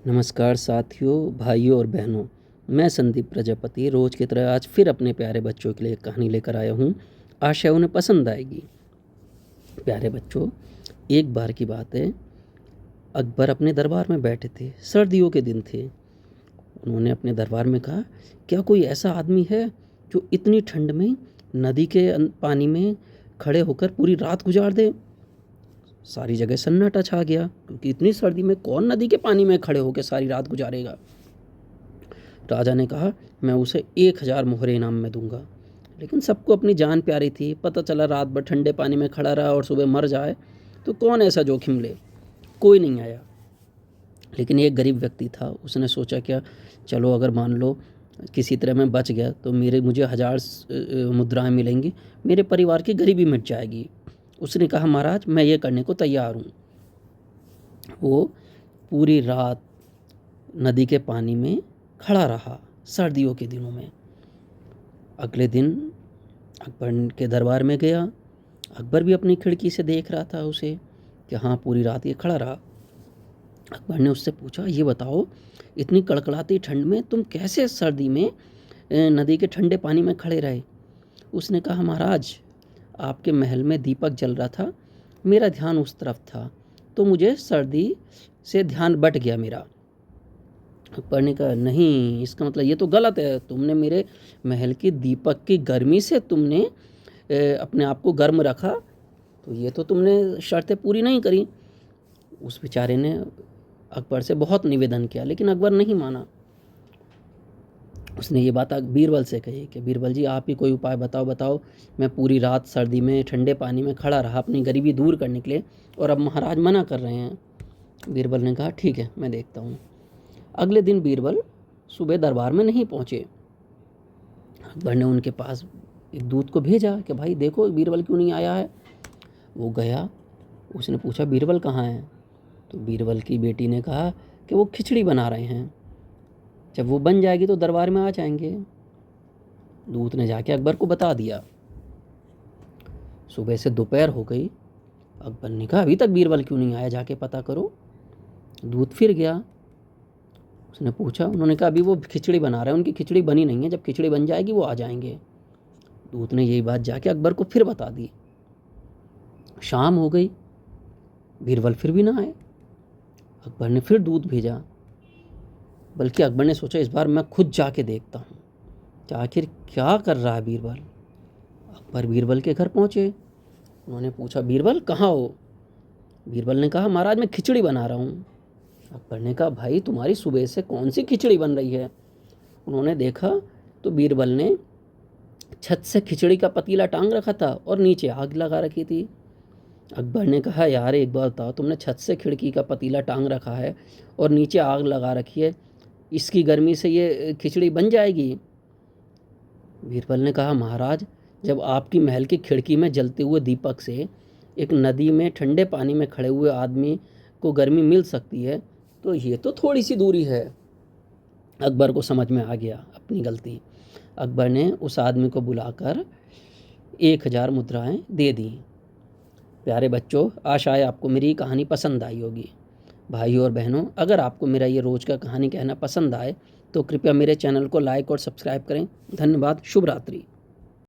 नमस्कार साथियों, भाइयों और बहनों। मैं संदीप प्रजापति रोज की तरह आज फिर अपने प्यारे बच्चों के लिए एक कहानी लेकर आया हूँ। आशा उन्हें पसंद आएगी। प्यारे बच्चों, एक बार की बात है। अकबर अपने दरबार में बैठे थे। सर्दियों के दिन थे। उन्होंने अपने दरबार में कहा, क्या कोई ऐसा आदमी है जो इतनी ठंड में नदी के पानी में खड़े होकर पूरी रात गुजार दे। सारी जगह सन्नाटा छा गया, क्योंकि इतनी सर्दी में कौन नदी के पानी में खड़े होकर सारी रात गुजारेगा। राजा ने कहा, मैं उसे 1,000 मोहरे इनाम में दूंगा। लेकिन सबको अपनी जान प्यारी थी। पता चला रात भर ठंडे पानी में खड़ा रहा और सुबह मर जाए तो कौन ऐसा जोखिम ले। कोई नहीं आया। लेकिन एक गरीब व्यक्ति था। उसने सोचा, क्या चलो अगर मान लो किसी तरह मैं बच गया तो मुझे 1,000 मुद्राएं मिलेंगी, मेरे परिवार की गरीबी मिट जाएगी। उसने कहा, महाराज मैं ये करने को तैयार हूँ। वो पूरी रात नदी के पानी में खड़ा रहा, सर्दियों के दिनों में। अगले दिन अकबर के दरबार में गया। अकबर भी अपनी खिड़की से देख रहा था उसे, कि हाँ पूरी रात ये खड़ा रहा। अकबर ने उससे पूछा, ये बताओ इतनी कड़कड़ाती ठंड में तुम कैसे सर्दी में नदी के ठंडे पानी में खड़े रहे। उसने कहा, महाराज आपके महल में दीपक जल रहा था, मेरा ध्यान उस तरफ था तो मुझे सर्दी से ध्यान बट गया मेरा। अकबर ने कहा, नहीं, इसका मतलब ये तो गलत है। तुमने मेरे महल की दीपक की गर्मी से तुमने अपने आप को गर्म रखा, तो ये तो तुमने शर्तें पूरी नहीं करी। उस बेचारे ने अकबर से बहुत निवेदन किया, लेकिन अकबर नहीं माना। उसने ये बात बीरबल से कही कि बीरबल जी आप ही कोई उपाय बताओ। मैं पूरी रात सर्दी में ठंडे पानी में खड़ा रहा अपनी गरीबी दूर करने के लिए, और अब महाराज मना कर रहे हैं। बीरबल ने कहा, ठीक है मैं देखता हूँ। अगले दिन बीरबल सुबह दरबार में नहीं पहुँचे। अकबर ने उनके पास एक दूत को भेजा कि भाई देखो बीरबल क्यों नहीं आया है। वो गया। उसने पूछा, बीरबल कहाँ है। तो बीरबल की बेटी ने कहा कि वो खिचड़ी बना रहे हैं, जब वो बन जाएगी तो दरबार में आ जाएंगे। दूत ने जाके अकबर को बता दिया। सुबह से दोपहर हो गई। अकबर ने कहा, अभी तक बीरबल क्यों नहीं आया, जाके पता करो। दूत फिर गया। उसने पूछा, उन्होंने कहा अभी वो खिचड़ी बना रहे हैं, उनकी खिचड़ी बनी नहीं है, जब खिचड़ी बन जाएगी वो आ जाएंगे। दूत ने यही बात जाके अकबर को फिर बता दी। शाम हो गई, बीरबल फिर भी ना आए। अकबर ने फिर दूत भेजा, बल्कि अकबर ने सोचा इस बार मैं खुद जाके देखता हूँ कि आखिर क्या कर रहा है बीरबल। अकबर बीरबल के घर पहुँचे। उन्होंने पूछा, बीरबल कहाँ हो। बीरबल ने कहा, महाराज मैं खिचड़ी बना रहा हूँ। अकबर ने कहा, भाई तुम्हारी सुबह से कौन सी खिचड़ी बन रही है। उन्होंने देखा तो बीरबल ने छत से खिचड़ी का पतीला टांग रखा था और नीचे आग लगा रखी थी। अकबर ने कहा, यार एक बात बताओ, तुमने छत से खिड़की का पतीला टांग रखा है और नीचे आग लगा रखी है, इसकी गर्मी से ये खिचड़ी बन जाएगी। बीरबल ने कहा, महाराज जब आपकी महल की खिड़की में जलते हुए दीपक से एक नदी में ठंडे पानी में खड़े हुए आदमी को गर्मी मिल सकती है, तो ये तो थोड़ी सी दूरी है। अकबर को समझ में आ गया अपनी गलती। अकबर ने उस आदमी को बुलाकर 1,000 मुद्राएं दे दी। प्यारे बच्चों, आशा है आपको मेरी कहानी पसंद आई होगी। भाइयों और बहनों, अगर आपको मेरा ये रोज़ का कहानी कहना पसंद आए तो कृपया मेरे चैनल को लाइक और सब्सक्राइब करें। धन्यवाद। शुभ रात्रि।